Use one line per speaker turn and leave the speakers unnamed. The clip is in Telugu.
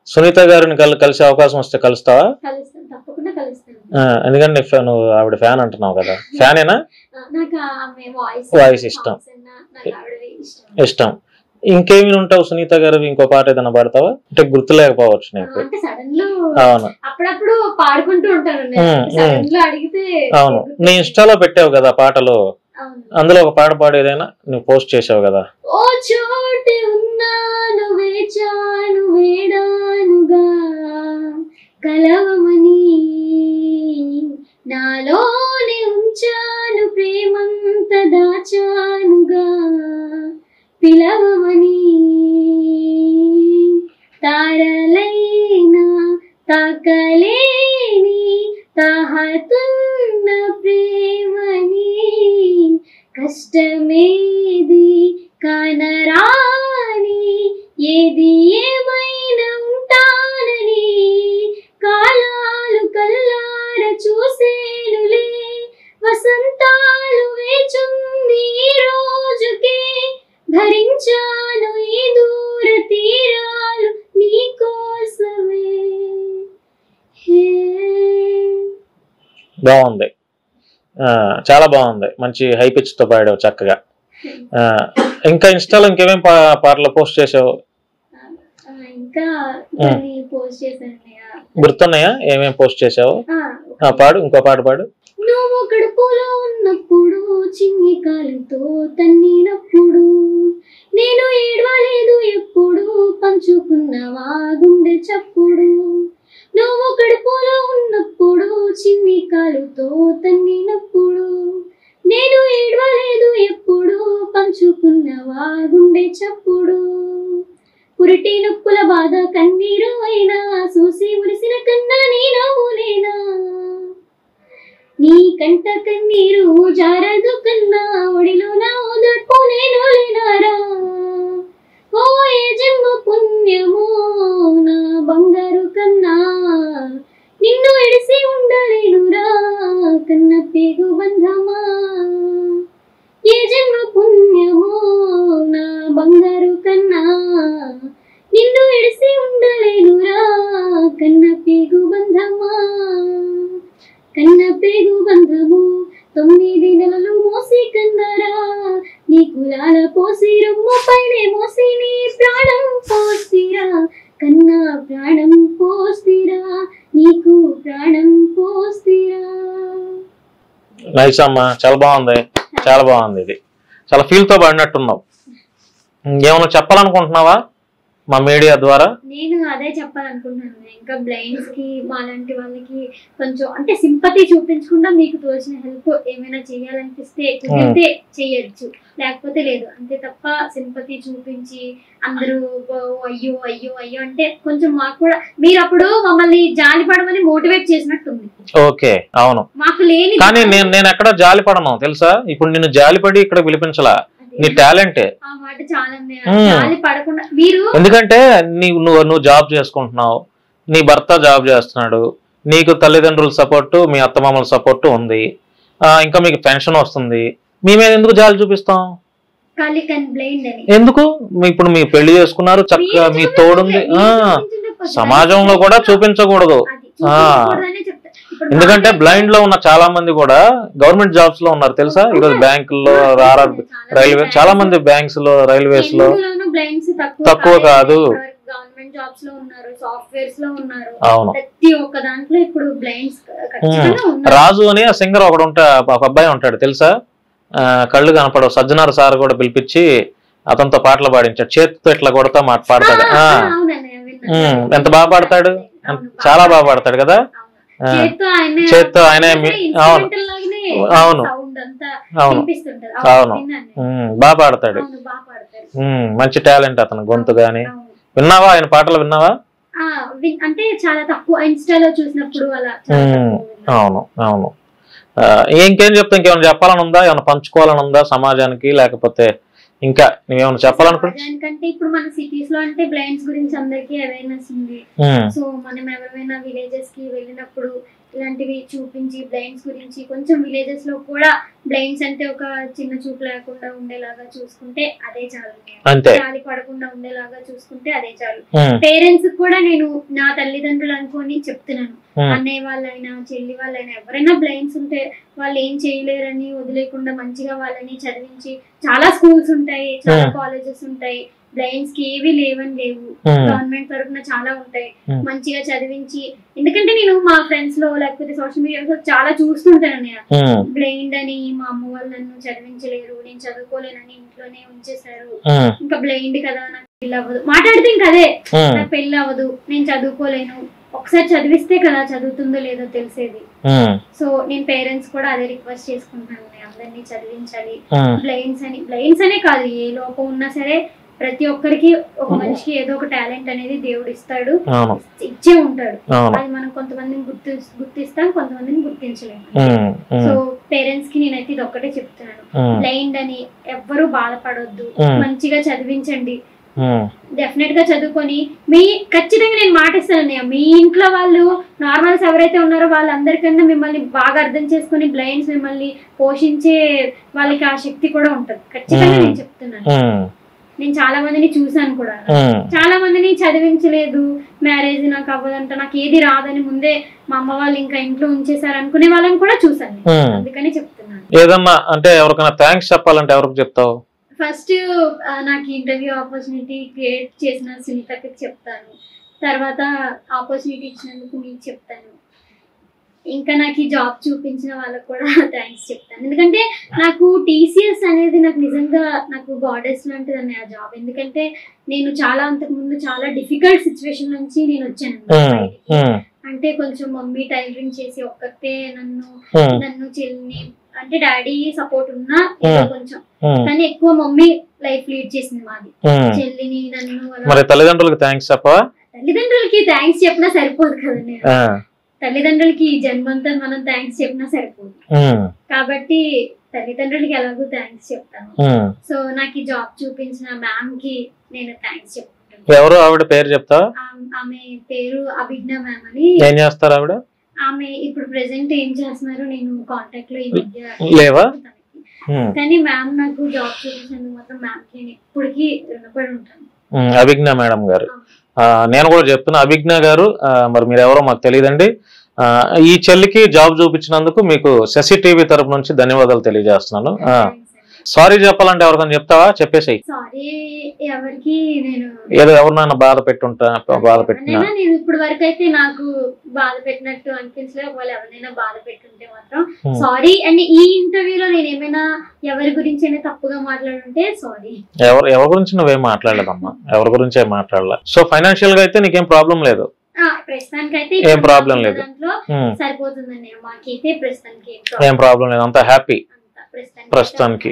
సునీత గారిని కలిసే అవకాశం వస్తే కలుస్తావా?
కలుస్తాను, తప్పకుండా కలుస్తాను.
ఎందుకంటే నువ్వు ఆవిడ ఫ్యాన్ అంటున్నావు కదా, ఫ్యానేనా?
నాకు ఆమె
వాయిస్ ఇష్టం. ఇంకేమి ఉంటావు సునీత గారు? ఇంకో పాట ఏదైనా పాడతావా? అంటే గుర్తు లేకపోవచ్చు నీకు.
అవును, అప్పుడప్పుడు పాడుకుంటూ ఉంటాను.
అవును, నీ ఇన్స్టాలో పెట్టావు కదా పాటలు, అందులో ఒక పాట పాడేదైనా నువ్వు పోస్ట్ చేసావు కదా.
ఓ చోటు ఉన్నాను వేచాను వేడానుగా కలవమని, నాలోనే ఉంచాను ప్రేమంత దాచానుగా పిలవమని, తారలైనా తాకలేని తాహతున్న ప్రేమని, కష్టమేది కనరాని ఏది ఏమైనా ఉంటానని, కాలాలు కల్లార చూసేనులే వసంతాలు వేచుంది ఈ రోజుకే, భరించాను ఈ దూర తీరాలు నీకోసమే.
బాగుంది, చాలా బాగుంది, మంచి హై పిచ్ తో పాడావు చక్కగా. ఇంకా ఇన్స్టాలో ఇంకేమేం పాటలు పోస్ట్ చేసావు?
ఇంకా పోస్ట్ చేశాను.
గుర్తున్నాయా ఏమేం పోస్ట్ చేసావు? పాడు, ఇంకో పాట పాడు.
నువ్వు కడుపులో ఉన్నప్పుడు చిన్ని కాలుతో తన్నినప్పుడు నేను ఏడవలేదు ఎప్పుడు, పంచుకున్నవా గుండె చప్పుడు. నువ్వు కడుపులో ఉన్నప్పుడు చిన్ని కాలుతో తన్నినప్పుడు నేను ఏడవలేదు ఎప్పుడు, పంచుకున్నవా గుండె చప్పుడు. పురిటి నొప్పుల బాధ కన్నీరు అయినా చూసి మురిసిన కన్నా నీ నవ్వులేనా, నీ కంట కన్నీరు జారదు కన్నా ఒడిలో నా ఓదార్పు నేను లేనారా. ఓ ఏ జన్మ పుణ్యమో నా బంగారు కన్నా, నిన్ను ఎడిసి ఉండలేనురా కన్న పేగు బంధమా. ఏ జన్మ పుణ్యమో నా బంగారు కన్నా, నిన్ను ఎడిసి ఉండలేనురా కన్న పేగు బంధమా. కన్న పేగు బంధము 9 నెలలు మోసి కన్నరా, నీ కులాల పోసి రొమ్ము పైనే మోసి నీ ప్రాణం పోసిరా, కన్నా ప్రాణం పోసిరా, నీకు ప్రాణం పోసిరా.
నైస్ అమ్మా, చాలా బాగుంది, చాలా బాగుంది. ఇది చాలా ఫీల్ తో పాడినట్టున్నావు. ఏమైనా చెప్పాలనుకుంటున్నావా మా మీడియా ద్వారా?
నేను అదే చెప్పాలనుకుంటున్నాను. ఇంకా బ్లైండ్స్ కి మాలాంటి వాళ్ళకి కొంచెం అంటే సింపతి చూపించకుండా మీకు తోచిన హెల్ప్ ఏమైనా చేయాలనిపిస్తే కుదిరితే చెయ్యొచ్చు, లేకపోతే లేదు అంతే తప్ప సింపతి చూపించి అందరూ అయ్యో అయ్యో అయ్యో అంటే కొంచెం మాకు కూడా మీరు అప్పుడు మమ్మల్ని జాలి పడమని మోటివేట్ చేసినట్టుంది.
ఓకే, అవును,
మాకు లేని కానీ
నేను ఎక్కడ జాలి పడను తెలుసా. ఇప్పుడు నిన్ను జాలిపడి ఇక్కడ పిలిపించలా, నీ టాలెంట్. ఎందుకంటే నువ్వు జాబ్ చేసుకుంటున్నావు, నీ భర్త జాబ్ చేస్తున్నాడు, నీకు తల్లిదండ్రుల సపోర్టు మీ అత్తమామల సపోర్టు ఉంది, ఇంకా మీకు పెన్షన్ వస్తుంది, మీ మీద ఎందుకు జాలి చూపిస్తాం? ఎందుకు? ఇప్పుడు మీ పెళ్లి చేసుకున్నారు, చక్కగా మీ తోడుంది. సమాజంలో కూడా చూపించకూడదు. ఎందుకంటే బ్లైండ్ లో ఉన్న చాలా మంది కూడా గవర్నమెంట్ జాబ్స్ లో ఉన్నారు తెలుసా. ఈరోజు బ్యాంకుల్లో, రైల్వే, చాలా మంది బ్యాంక్స్ లో, రైల్వేస్ లో తక్కువ కాదు. అవును, రాజు అని సింగర్ ఒకడు ఒక అబ్బాయి ఉంటాడు తెలుసా, కళ్ళు కనపడవు. సజ్జనార్ సార్ కూడా పిలిపించి అతనితో పాటలు పాడించాడు, చేతితో ఇట్లా కొడతా పాడతాడు. ఎంత బాగా పాడతాడు, చాలా బాగా పాడతాడు కదా. చేత్తో ఆయన, అవును అవును అవును అవును, బాగా పాడతాడు, మంచి టాలెంట్ అతను గొంతు గాని. విన్నావా ఆయన పాటలు? విన్నావా?
అంటే చాలా తక్కువ ఇన్స్టాలో చూసినప్పుడు అలా.
అవును అవును. ఇంకేం చెప్తా? ఇంకేమైనా చెప్పాలని ఉందా, ఏమైనా పంచుకోవాలని ఉందా సమాజానికి, లేకపోతే ఇంకా నువ్వేమైనా చెప్పాలనుకుంటే?
ఇప్పుడు మన సిటీస్ లో అంటే బ్లైండ్స్ గురించి అందరికీ అవేర్నెస్ ఉంది. సో మనం ఎవరైనా విలేజెస్ కి వెళ్ళినప్పుడు ఇలాంటివి చూపించి బ్లైండ్స్ గురించి కొంచెం విలేజెస్ లో కూడా బ్లైండ్స్ అంటే ఒక చిన్న చూపు లేకుండా ఉండేలాగా చూసుకుంటే అదే చాలు.
అంతే,
గాలి పడకుండా ఉండేలాగా చూసుకుంటే అదే చాలు. పేరెంట్స్ కూడా నేను నా తల్లిదండ్రులు అనుకొని చెప్తున్నాను. అన్నయ్య వాళ్ళైనా చెల్లి వాళ్ళైనా ఎవరైనా బ్లైండ్స్ ఉంటే వాళ్ళు ఏం చేయలేరని వదిలేకుండా మంచిగా వాళ్ళని చదివించి, చాలా స్కూల్స్ ఉంటాయి, చాలా కాలేజెస్ ఉంటాయి, బ్లైండ్స్ కి ఏవి లేవని లేవు, గవర్నమెంట్ తరఫున చాలా ఉంటాయి, మంచిగా చదివించి. ఎందుకంటే నేను మా ఫ్రెండ్స్ లో లేకపోతే సోషల్ మీడియాలో చాలా చూస్తుంటాను. నేను బ్లైండ్ అని మా అమ్మ వాళ్ళు నన్ను చదివించలేరు, నేను చదువుకోలేనని ఇంట్లోనే ఉంచేశారు, ఇంకా బ్లైండ్ కదా నాకు పెళ్ళి అవ్వదు, మాట్లాడితే ఇంకా అదే నాకు పెళ్ళి అవ్వదు, నేను చదువుకోలేను. ఒకసారి చదివిస్తే కదా చదువుతుందో లేదో తెలిసేది. సో నేను పేరెంట్స్ కూడా అదే రిక్వెస్ట్ చేసుకుంటాను, అందరినీ చదివించాలి. బ్లైండ్స్ అనే కాదు, ఏ లోపం ఉన్నా సరే ప్రతి ఒక్కరికి ఒక మనిషికి ఏదో ఒక టాలెంట్ అనేది దేవుడు ఇస్తాడు, ఇచ్చే ఉంటాడు. అది మనం కొంతమందిని గుర్తిస్తాం, కొంతమందిని గుర్తించలేము. సో పేరెంట్స్ కి నేనైతే ఇది ఒక్కటే చెప్తున్నాను, బ్లైండ్ అని ఎవ్వరూ బాధపడొద్దు, మంచిగా చదివించండి. డెఫినెట్ గా చదువుకొని మీ ఖచ్చితంగా నేను మాటిస్తాను, మీ ఇంట్లో వాళ్ళు నార్మల్స్ ఎవరైతే ఉన్నారో వాళ్ళందరికన్నా మిమ్మల్ని బాగా అర్థం చేసుకుని బ్లైండ్స్ మిమ్మల్ని పోషించే వాళ్ళకి ఆ శక్తి కూడా ఉంటది. ఖచ్చితంగా నేను చెప్తున్నాను. నేను చాలా మందిని చూసాను కూడా, చాలా మందిని చదివించలేదు, మ్యారేజ్ నాకు అవ్వదంట, నాకు ఏది రాదని ముందే మా అమ్మ వాళ్ళు ఇంకా ఇంట్లో ఉంచేసారు అనుకునే వాళ్ళని కూడా చూసాను. అందుకని చెప్తున్నాను.
ఏదన్నా అంటే ఎవరికైనా థ్యాంక్స్ చెప్పాలంటే ఎవరికి చెప్తావు?
ఫస్ట్ నాకు ఇంటర్వ్యూ ఆపర్చునిటీ క్రియేట్ చేసిన సునీతకి చెప్తాను, తర్వాత ఆపర్చునిటీ ఇచ్చినందుకు మీకు చెప్తాను, ఇంకా నాకు ఈ జాబ్ చూపించిన వాళ్ళకి కూడా థ్యాంక్స్ చెప్తాను. ఎందుకంటే నాకు TCS అనేది నాకు నిజంగా నాకు గాడెస్ లాంటిది ఆ జాబ్. ఎందుకంటే నేను చాలా అంతకుముందు చాలా డిఫికల్ట్ సిచ్యువేషన్ నుంచి నేను వచ్చాను. అంటే కొంచెం మమ్మీ టైలరింగ్ చేసి ఒక్కతే నన్ను చెల్లిని, అంటే డాడీ సపోర్ట్ ఉన్నా కొంచెం, కానీ ఎక్కువ మమ్మీ లైఫ్ లీడ్ చేసింది మాది. చెల్లిని నన్ను
తల్లిదండ్రులకి థ్యాంక్స్ చెప్పవా?
తల్లిదండ్రులకి థ్యాంక్స్ చెప్పినా సరిపోదు కదండి. తల్లిదండ్రులకి జన్మంతా మనం థ్యాంక్స్ చెప్పినా సరిపోదు, కాబట్టి తల్లిదండ్రులకి ఎలాగో థ్యాంక్స్ చెప్తాను. సో నాకు ఈ జాబ్ చూపించిన మ్యామ్ కి నేను థ్యాంక్స్ చెప్తాను.
ఎవరు ఆవిడ పేరు చెప్తా?
ఆమె పేరు అభిజ్ఞ మ్యామ్ అని.
ఏం చేస్తారు ఆవిడ?
ఆమె ఇప్పుడు ప్రెసెంట్ ఏం చేస్తున్నారు నేను కాంటాక్ట్ లో ఈ మధ్య
లేవా,
కానీ మ్యామ్ నాకు జాబ్ చూపించినందుకు మాత్రం మ్యామ్ కి నేను ఎప్పటికీ రుణపడి ఉంటాను.
అభిజ్ఞ మేడం గారు, నేను కూడా చెప్తున్నా, అభిజ్ఞ గారు మరి మీరు ఎవరో మాకు తెలియదండి. ఈ చెల్లికి జాబ్ చూపించినందుకు మీకు శశి టీవీ తరపు నుంచి ధన్యవాదాలు తెలియజేస్తున్నాను. సారీ చెప్పాలంటే ఎవరికైనా చెప్తావా? చెప్పేసాయి. ఏదో ఎవరినైనా బాధ పెట్టినా
నేను ఇప్పుడు వరకు అయితే నాకు బాధ పెట్టినట్టు అనిపించలేదు. వాళ్ళు ఎవరైనా బాధ పెట్టుంటే మాత్రం సారీ. అండ్ ఈ ఇంటర్వ్యూలో నేను ఏమైనా ఎవరి గురించి అయినా తప్పుగా మాట్లాడుంటే సారీ.
ఎవరి గురించి నువ్వేం మాట్లాడలేదమ్మా, ఎవరి గురించి ఏం మాట్లాడలే. సో ఫైనాన్షియల్ గా అయితే నీకేం ప్రాబ్లం లేదు?
ప్రస్తుతానికైతే
ఏం ప్రాబ్లం లేదు,
సరిపోతుందండి మాకైతే. ప్రస్తుతానికి
ఏం ప్రాబ్లం లేదు, అంత హ్యాపీ ప్రస్తుతానికి.